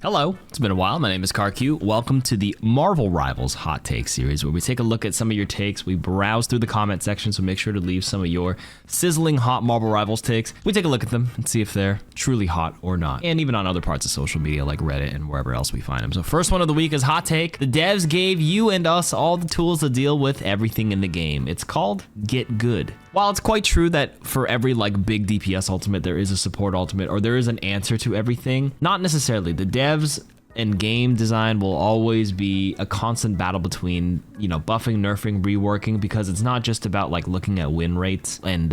Hello, it's been a while. My name is KarQ. Welcome to the Marvel Rivals Hot Take series, where we take a look at some of your takes. We browse through the comment section, so make sure to leave some of your sizzling hot Marvel Rivals takes. We take a look at them and see if they're truly hot or not, and even on other parts of social media like Reddit and wherever else we find them. So first one of the week is Hot Take. The devs gave you and us all the tools to deal with everything in the game. It's called Get Good. While it's quite true that for every big DPS ultimate, there is a support ultimate or there is an answer to everything, not necessarily. The devs and game design will always be a constant battle between, buffing, nerfing, reworking, because it's not just about looking at win rates and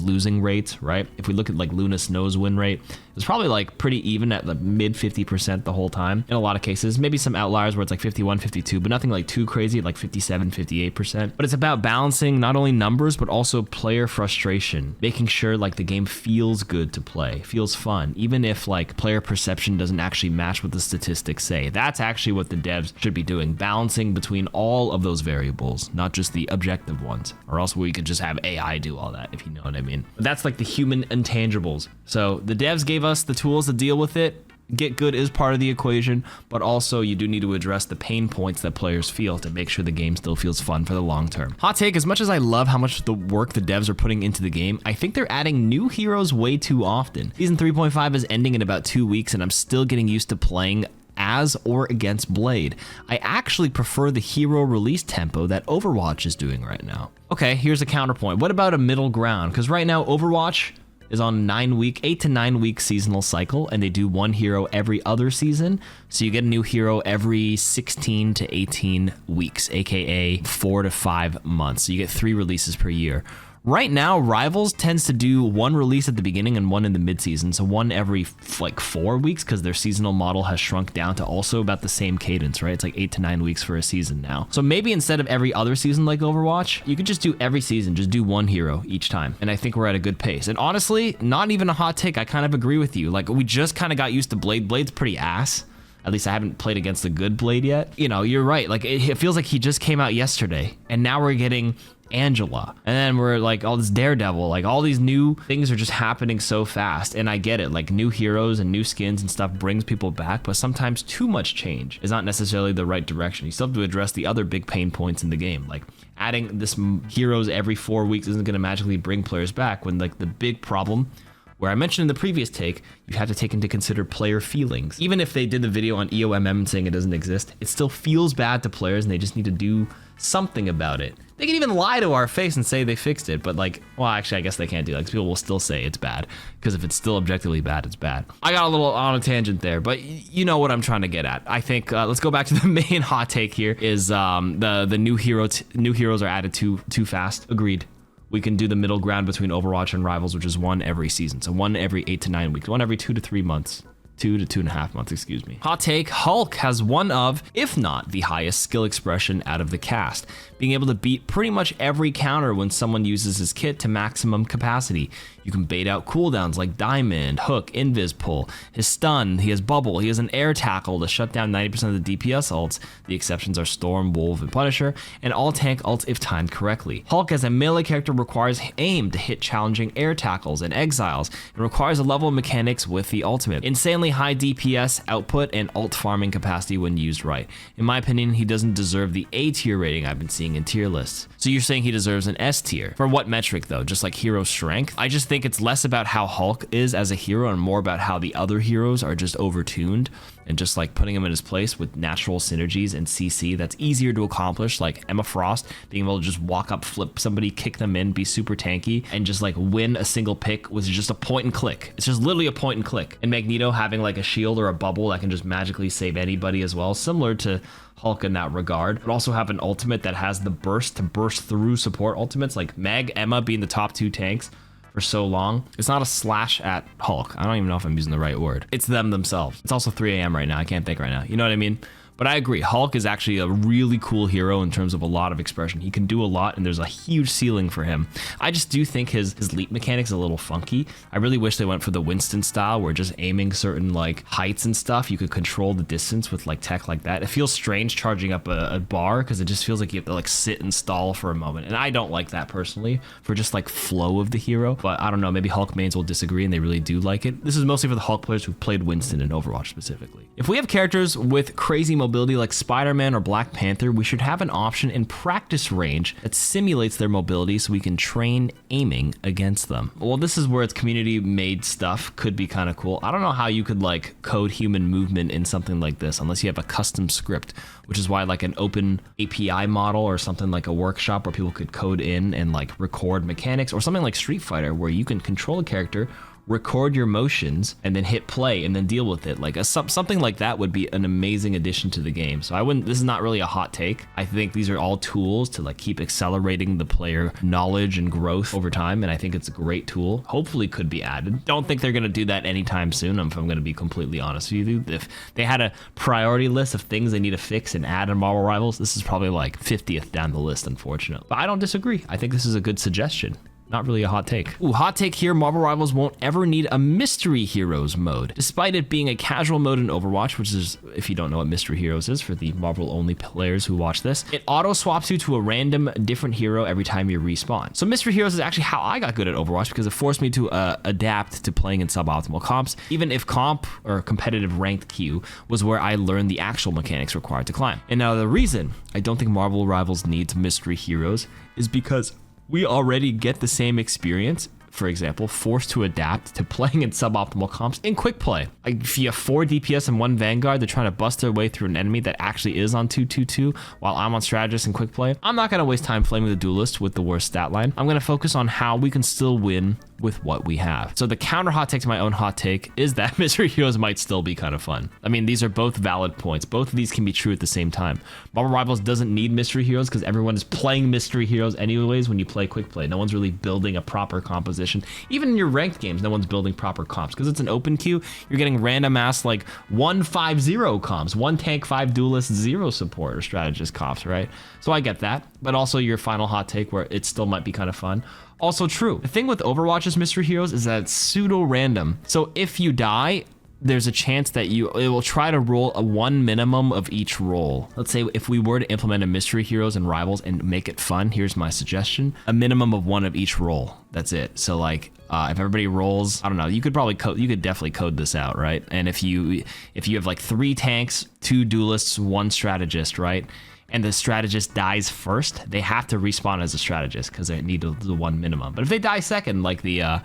losing rates, right? If we look at Luna Snow's win rate, it's probably pretty even at the mid 50% the whole time in a lot of cases. Maybe some outliers where it's 51, 52, but nothing too crazy, 57, 58%. But it's about balancing not only numbers, but also player frustration, making sure the game feels good to play, feels fun, even if player perception doesn't actually match what the statistics say. That's actually what the devs should be doing, balancing between all of those variables, not just the objective ones, or else we could just have AI do all that, if you know what I mean. But that's the human intangibles. So the devs gave us the tools to deal with it. Get Good is part of the equation, but also you do need to address the pain points that players feel to make sure the game still feels fun for the long term. Hot take, as much as I love how much the work the devs are putting into the game, I think they're adding new heroes way too often. Season 3.5 is ending in about 2 weeks, and I'm still getting used to playing as or against Blade. I actually prefer the hero release tempo that Overwatch is doing right now. Okay, here's a counterpoint. What about a middle ground? Because right now Overwatch is on 8 to 9 week seasonal cycle, and they do one hero every other season. So you get a new hero every 16 to 18 weeks, aka 4 to 5 months. So you get 3 releases per year. Right now, Rivals tends to do one release at the beginning and one in the mid-season, so one every 4 weeks, because their seasonal model has shrunk down to also about the same cadence, right? It's 8 to 9 weeks for a season now. So maybe instead of every other season like Overwatch, you could just do every season, just do one hero each time. And I think we're at a good pace. And honestly, not even a hot take, I kind of agree with you. We just kind of got used to Blade. Blade's pretty ass. At least I haven't played against the good Blade yet. You're right. It feels like he just came out yesterday, and now we're getting Angela, and then we're all this Daredevil, all these new things are just happening so fast. And I get it, new heroes and new skins and stuff brings people back, but sometimes too much change is not necessarily the right direction. You still have to address the other big pain points in the game, adding this heroes every 4 weeks isn't going to magically bring players back, when the big problem, where I mentioned in the previous take, you have to take into consider player feelings. Even if they did the video on EOMM saying it doesn't exist, it still feels bad to players, and they just need to do something about it. They can even lie to our face and say they fixed it, but well, actually, I guess they can't do that, because people will still say it's bad, because if it's still objectively bad, it's bad. I got a little on a tangent there, but you know what I'm trying to get at. I think let's go back to the main hot take here. Is the new heroes are added too fast. Agreed. We can do the middle ground between Overwatch and Rivals, which is one every season. So one every 8 to 9 weeks, one every 2 to 3 months. 2 to 2.5 months, excuse me. Hot take, Hulk has one of, if not the highest skill expression out of the cast, being able to beat pretty much every counter when someone uses his kit to maximum capacity. You can bait out cooldowns like Diamond, Hook, Invis Pull, his stun, he has Bubble, he has an air tackle to shut down 90% of the DPS ults. The exceptions are Storm, Wolf, and Punisher, and all tank ults if timed correctly. Hulk as a melee character requires aim to hit challenging air tackles and exiles, and requires a level of mechanics with the ultimate. Insanely high DPS output and ult farming capacity when used right. In my opinion, he doesn't deserve the A tier rating I've been seeing in tier lists. So you're saying he deserves an S tier. For what metric though? Just hero strength? I just think it's less about how Hulk is as a hero and more about how the other heroes are just overtuned, and just putting him in his place with natural synergies and CC that's easier to accomplish, like Emma Frost being able to just walk up, flip somebody, kick them in, be super tanky, and just win a single pick with just a point and click. It's just literally a point and click. And Magneto having a shield or a bubble that can just magically save anybody as well, similar to Hulk in that regard, but also have an ultimate that has the burst to burst through support ultimates, like Meg, Emma being the top 2 tanks for so long. It's not a slash at Hulk. I don't even know if I'm using the right word. It's them themselves. It's also 3 a.m. right now. I can't think right now. You know what I mean? But I agree, Hulk is actually a really cool hero in terms of a lot of expression. He can do a lot, and there's a huge ceiling for him. I just do think his leap mechanic's a little funky. I really wish they went for the Winston style, where just aiming certain like heights and stuff, you could control the distance with like tech like that. It feels strange charging up a bar, because it just feels like you have to like sit and stall for a moment. And I don't like that personally for just like flow of the hero. But I don't know, maybe Hulk mains will disagree and they really do like it. This is mostly for the Hulk players who've played Winston in Overwatch specifically. If we have characters with crazy mobility like Spider-Man or Black Panther, we should have an option in practice range that simulates their mobility so we can train aiming against them. Well, this is where it's community made stuff could be kind of cool. I don't know how you could like code human movement in something like this unless you have a custom script, which is why like an open API model or something like a workshop where people could code in and like record mechanics, or something like Street Fighter where you can control a character, record your motions, and then hit play and then deal with it. Like something like that would be an amazing addition to the game. So this is not really a hot take. I think these are all tools to like keep accelerating the player knowledge and growth over time, and I think it's a great tool. Hopefully could be added. Don't think they're gonna do that anytime soon, if I'm gonna be completely honest with you. If they had a priority list of things they need to fix and add in Marvel Rivals, this is probably like 50th down the list, unfortunately. But I don't disagree. I think this is a good suggestion. Not really a hot take. Ooh, hot take here, Marvel Rivals won't ever need a Mystery Heroes mode. Despite it being a casual mode in Overwatch, which is, if you don't know what Mystery Heroes is for the Marvel-only players who watch this, it auto-swaps you to a random different hero every time you respawn. So Mystery Heroes is actually how I got good at Overwatch, because it forced me to adapt to playing in suboptimal comps, even if comp or competitive ranked queue was where I learned the actual mechanics required to climb. And now the reason I don't think Marvel Rivals needs Mystery Heroes is because we already get the same experience, for example, forced to adapt to playing in suboptimal comps in quick play. Like if you have 4 DPS and 1 Vanguard, they're trying to bust their way through an enemy that actually is on 2-2-2 while I'm on strategist and quick play. I'm not gonna waste time flaming the duelist with the worst stat line. I'm gonna focus on how we can still win with what we have. So the counter hot take to my own hot take is that Mystery Heroes might still be kind of fun. I mean, these are both valid points. Both of these can be true at the same time. Marvel Rivals doesn't need Mystery Heroes because everyone is playing Mystery Heroes anyways when you play quick play. No one's really building a proper composition. Even in your ranked games, no one's building proper comps because it's an open queue. You're getting random ass like 1-5-0 comps, 1 tank, 5 duelist, 0 support or strategist comps, right? So I get that, but also your final hot take where it still might be kind of fun. Also true. The thing with Overwatch's Mystery Heroes is that it's pseudo random. So if you die, there's a chance that it will try to roll a 1 minimum of each roll. Let's say if we were to implement a Mystery Heroes and Rivals and make it fun, here's my suggestion: a minimum of 1 of each roll. That's it. So like if everybody rolls, I don't know, you could definitely code this out, right? And if you have like 3 tanks, 2 duelists, 1 strategist, right? And the strategist dies first, they have to respawn as a strategist because they need the 1 minimum. But if they die second, like the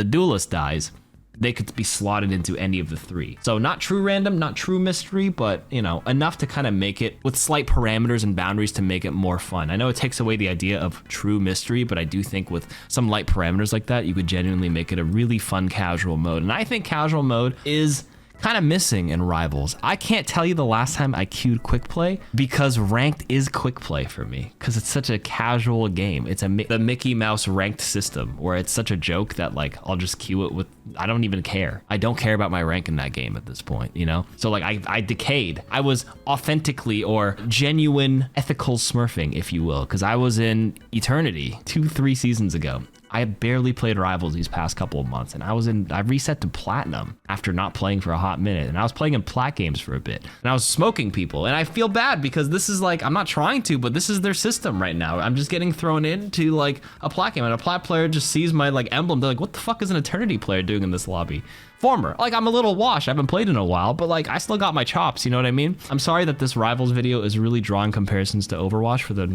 duelist dies, they could be slotted into any of the 3. So not true random, not true mystery, but you know, enough to kind of make it with slight parameters and boundaries to make it more fun. I know it takes away the idea of true mystery, but I do think with some light parameters like that, you could genuinely make it a really fun casual mode. And I think casual mode is kind of missing in Rivals. I can't tell you the last time I queued quick play because ranked is quick play for me because it's such a casual game. It's the Mickey Mouse ranked system where it's such a joke that like I'll just queue it with, I don't even care. I don't care about my rank in that game at this point, you know? So like I decayed. I was authentically or genuine ethical smurfing, if you will, because I was in Eternity 2-3 seasons ago. I barely played Rivals these past couple of months, and I reset to Platinum after not playing for a hot minute, and I was playing in Plat games for a bit, and I was smoking people, and I feel bad because this is like, I'm not trying to, but this is their system right now. I'm just getting thrown into like a Plat game, and a Plat player just sees my like emblem, they're like, what the fuck is an Eternity player doing in this lobby? Former. Like, I'm a little washed, I haven't played in a while, but like, I still got my chops, you know what I mean? I'm sorry that this Rivals video is really drawing comparisons to Overwatch for the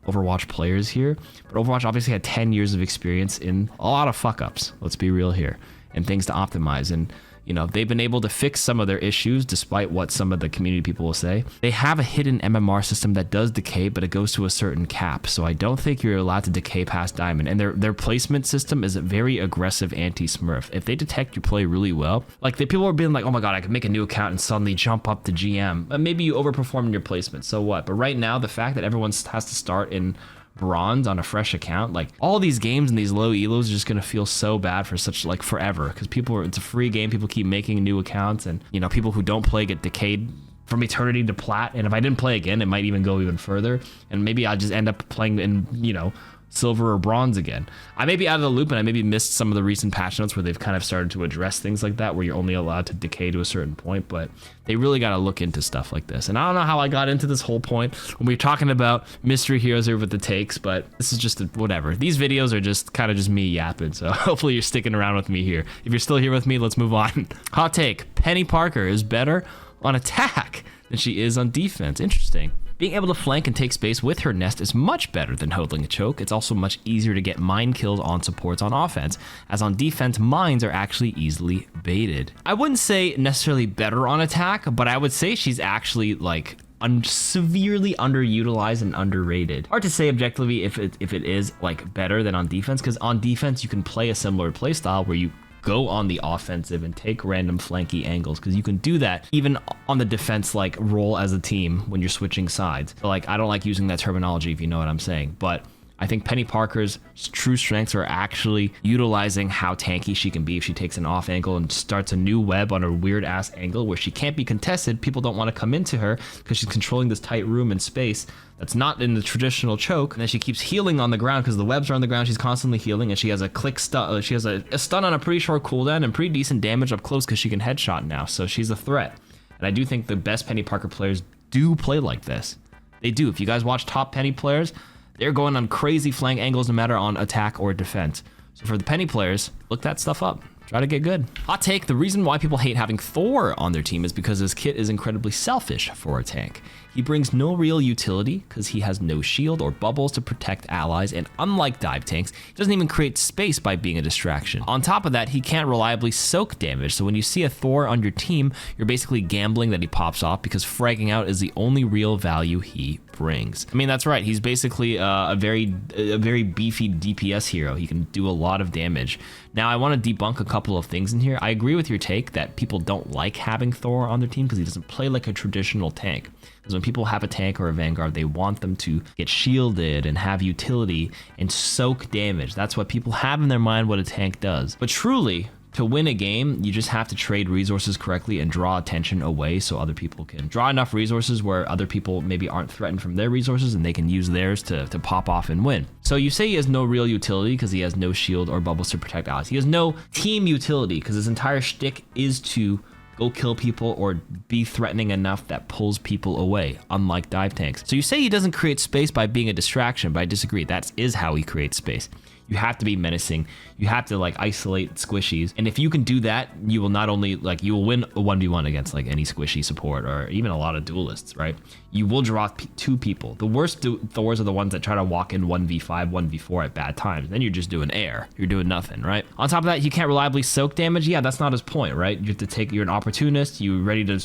Overwatch players here, but Overwatch obviously had 10 years of experience in a lot of fuck ups, let's be real here, and things to optimize. And you know, they've been able to fix some of their issues despite what some of the community people will say. They have a hidden MMR system that does decay, but it goes to a certain cap. So I don't think you're allowed to decay past Diamond. And their placement system is a very aggressive anti-smurf. If they detect you play really well, like the people are being like, oh my God, I could make a new account and suddenly jump up to GM. Maybe you overperform in your placement, so what? But right now, the fact that everyone has to start in bronze on a fresh account, like all these games and these low elos are just gonna feel so bad for such like forever because it's a free game, people keep making new accounts, and you know, people who don't play get decayed from eternity to plat, and if I didn't play again, it might even go even further, and maybe I'll just end up playing in, you know, silver or bronze again. I may be out of the loop, and I maybe missed some of the recent patch notes where they've kind of started to address things like that, where you're only allowed to decay to a certain point, but they really got to look into stuff like this. And I don't know how I got into this whole point when we're talking about mystery heroes here with the takes, but this is just whatever. These videos are just kind of just me yapping, so hopefully you're sticking around with me here. If you're still here with me, let's move on. Hot take: Peni Parker is better on attack than she is on defense. Interesting. Being able to flank and take space with her nest is much better than holding a choke. It's also much easier to get mine kills on supports on offense, as on defense, mines are actually easily baited. I wouldn't say necessarily better on attack, but I would say she's actually like severely underutilized and underrated. Hard to say objectively if it is like better than on defense, because on defense you can play a similar playstyle where you go on the offensive and take random flanky angles, because you can do that even on the defense like role as a team when you're switching sides. So like, I don't like using that terminology, if you know what I'm saying, but I think Peni Parker's true strengths are actually utilizing how tanky she can be if she takes an off angle and starts a new web on a weird ass angle where she can't be contested. People don't want to come into her because she's controlling this tight room and space that's not in the traditional choke. And then she keeps healing on the ground because the webs are on the ground. She's constantly healing, and she has a click stun. She has a stun on a pretty short cooldown and pretty decent damage up close because she can headshot now. So she's a threat. And I do think the best Peni Parker players do play like this. They do. If you guys watch top Peni players, they're going on crazy flank angles no matter on attack or defense. So for the Peni players, look that stuff up. Try to get good. Hot take: the reason why people hate having Thor on their team is because his kit is incredibly selfish for a tank. He brings no real utility because he has no shield or bubbles to protect allies, and unlike dive tanks, he doesn't even create space by being a distraction. On top of that, he can't reliably soak damage, so when you see a Thor on your team, you're basically gambling that he pops off because fragging out is the only real value he brings. I mean, that's right, he's basically a very beefy DPS hero. He can do a lot of damage. Now, I want to debunk a couple of things in here. I agree with your take that people don't like having Thor on their team because he doesn't play like a traditional tank. Because when people have a tank or a Vanguard, they want them to get shielded and have utility and soak damage. That's what people have in their mind what a tank does. But truly, to win a game, you just have to trade resources correctly and draw attention away so other people can draw enough resources where other people maybe aren't threatened from their resources and they can use theirs to pop off and win. So you say he has no real utility because he has no shield or bubbles to protect allies. He has no team utility because his entire shtick is to go kill people or be threatening enough that pulls people away, unlike dive tanks. So you say he doesn't create space by being a distraction, but I disagree. That is how he creates space. You have to be menacing. You have to like isolate squishies. And if you can do that, you will not only like, you will win a 1v1 against like any squishy support or even a lot of duelists, right? You will draw two people. The worst Thors are the ones that try to walk in 1v5, 1v4 at bad times. Then you're just doing air. You're doing nothing, right? On top of that, you can't reliably soak damage. Yeah, that's not his point, right? You have to take, you're an opportunist. You're ready to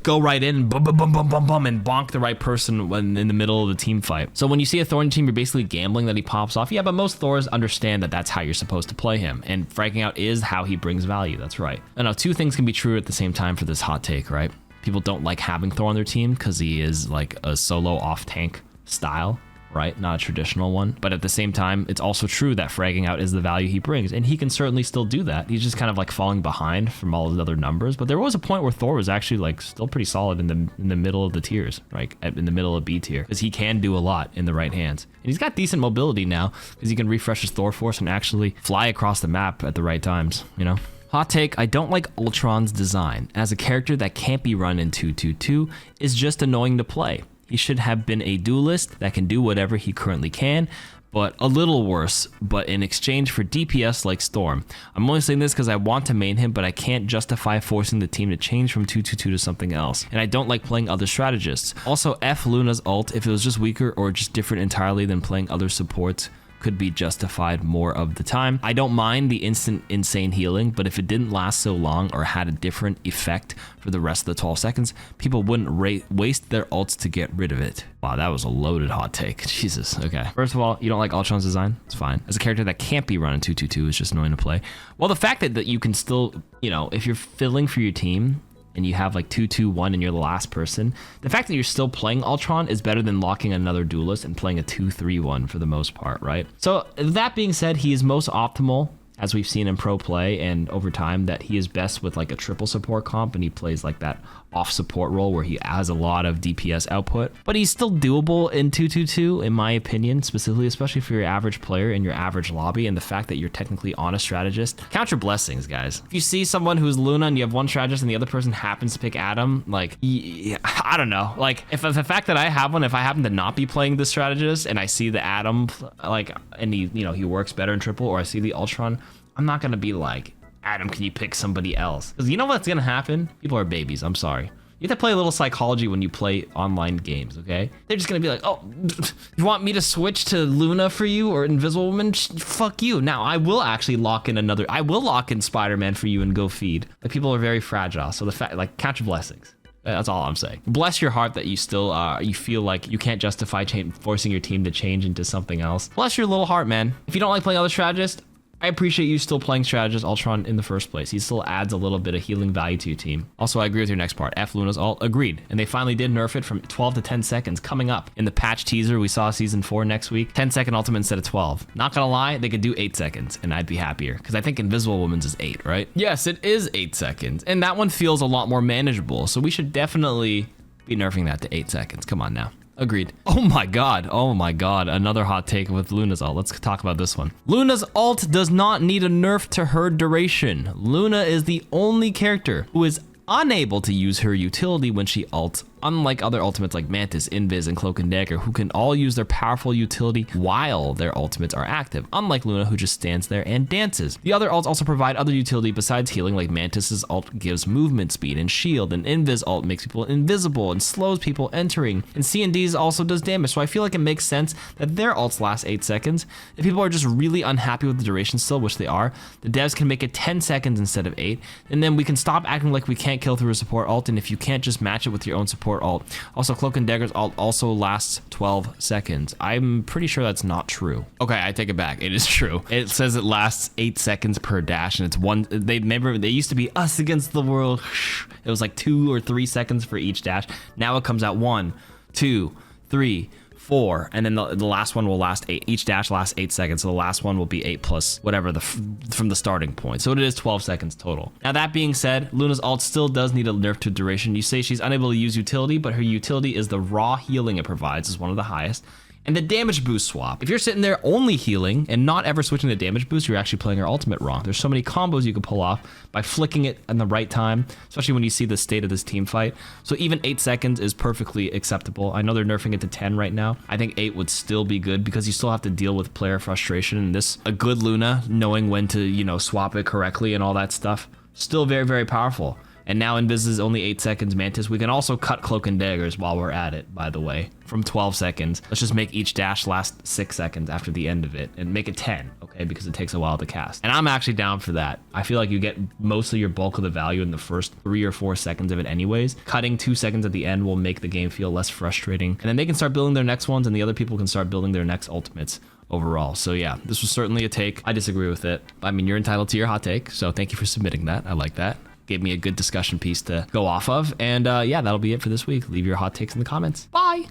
go right in, bum, bum, bum, bum, bum, bum, and bonk the right person when in the middle of the team fight. So when you see a Thor on your team, you're basically gambling that he pops off. Yeah, but most Thors understand that that's how you're supposed to play him, and fragging out is how he brings value. That's right. I know two things can be true at the same time for this hot take, right? People don't like having Thor on their team because he is like a solo off tank style, right? Not a traditional one. But at the same time, it's also true that fragging out is the value he brings, and he can certainly still do that. He's just kind of like falling behind from all his other numbers. But there was a point where Thor was actually like still pretty solid in the middle of the tiers, like in the middle of B tier, because he can do a lot in the right hands. And he's got decent mobility now because he can refresh his Thor force and actually fly across the map at the right times, you know? Hot take: I don't like Ultron's design. As a character that can't be run in 2-2-2 is just annoying to play. He should have been a duelist that can do whatever he currently can, but a little worse, but in exchange for DPS like Storm. I'm only saying this because I want to main him, but I can't justify forcing the team to change from 2-2-2 to something else. And I don't like playing other strategists. Also, F Luna's ult, if it was just weaker or just different entirely than playing other supports, could be justified more of the time. I don't mind the instant insane healing, but if it didn't last so long or had a different effect for the rest of the 12 seconds, people wouldn't waste their ults to get rid of it. Wow, that was a loaded hot take. Jesus, okay. First of all, you don't like Ultron's design? It's fine. As a character that can't be run in 2-2-2 is just annoying to play. Well, the fact that you can still, you know, if you're filling for your team, and you have like 2-2-1 and you're the last person, the fact that you're still playing Ultron is better than locking another duelist and playing a 2-3-1 for the most part, right? So that being said, he is most optimal as we've seen in pro play and over time, that he is best with like a triple support comp, and he plays like that off support role where he has a lot of DPS output, but he's still doable in 2-2-2 in my opinion, specifically, especially for your average player in your average lobby, and the fact that you're technically on a strategist. Count your blessings, guys. If you see someone who's Luna and you have one strategist and the other person happens to pick Adam, like, I don't know, like if the fact that I have one, if I happen to not be playing the strategist and I see the Adam, like, and he, you know, he works better in triple, or I see the Ultron, I'm not gonna be like, Adam, can you pick somebody else? Because you know what's gonna happen? People are babies, I'm sorry. You have to play a little psychology when you play online games, okay? They're just gonna be like, oh, you want me to switch to Luna for you or Invisible Woman? Fuck you. Now, I will actually lock in Spider-Man for you and go feed. Like, people are very fragile, so the fact, like, count your blessings. That's all I'm saying. Bless your heart that you still, you feel like you can't justify forcing your team to change into something else. Bless your little heart, man. If you don't like playing other strategists, I appreciate you still playing strategist Ultron in the first place. He still adds a little bit of healing value to your team. Also, I agree with your next part. F Luna's ult, agreed. And they finally did nerf it from 12 to 10 seconds coming up. In the patch teaser, we saw season 4 next week. 10-second ultimate instead of 12. Not gonna lie, they could do 8 seconds and I'd be happier. Because I think Invisible Woman's is 8, right? Yes, it is 8 seconds. And that one feels a lot more manageable. So we should definitely be nerfing that to 8 seconds. Come on now. Agreed. Oh my god, another hot take with Luna's ult. Let's talk about this one. Luna's ult does not need a nerf to her duration. Luna is the only character who is unable to use her utility when she ults, unlike other ultimates like Mantis, Invis, and Cloak and Dagger, who can all use their powerful utility while their ultimates are active, unlike Luna, who just stands there and dances. The other ults also provide other utility besides healing, like Mantis's ult gives movement speed and shield, and Invis ult makes people invisible and slows people entering, and C&D's also does damage, so I feel like it makes sense that their ults last 8 seconds. If people are just really unhappy with the duration still, which they are, the devs can make it 10 seconds instead of 8, and then we can stop acting like we can't kill through a support ult, and if you can't, just match it with your own support ult. Also, Cloak and Dagger's ult also lasts 12 seconds. I'm pretty sure that's not true. Okay, I take it back. It is true. It says it lasts 8 seconds per dash, and it's one. They used to be us against the world. It was like 2 or 3 seconds for each dash. Now it comes out 1, 2, 3, 4, and then the last one will last 8. Each dash lasts 8 seconds, so the last one will be 8 plus whatever from the starting point. So it is 12 seconds total. Now that being said, Luna's ult still does need a nerf to duration. You say she's unable to use utility, but her utility is the raw healing it provides is one of the highest. And the damage boost swap. If you're sitting there only healing and not ever switching to damage boost, you're actually playing your ultimate wrong. There's so many combos you can pull off by flicking it in the right time, especially when you see the state of this team fight. So even 8 seconds is perfectly acceptable. I know they're nerfing it to 10 right now. I think 8 would still be good because you still have to deal with player frustration, and a good Luna knowing when to, you know, swap it correctly and all that stuff, still very, very powerful. And now Invis is only 8 seconds Mantis. We can also cut Cloak and Daggers while we're at it, by the way, from 12 seconds. Let's just make each dash last 6 seconds after the end of it and make it 10, okay? Because it takes a while to cast. And I'm actually down for that. I feel like you get mostly your bulk of the value in the first 3 or 4 seconds of it anyways. Cutting 2 seconds at the end will make the game feel less frustrating. And then they can start building their next ones, and the other people can start building their next ultimates overall. So yeah, this was certainly a take. I disagree with it. I mean, you're entitled to your hot take, so thank you for submitting that. I like that. Gave me a good discussion piece to go off of. And yeah, that'll be it for this week. Leave your hot takes in the comments. Bye.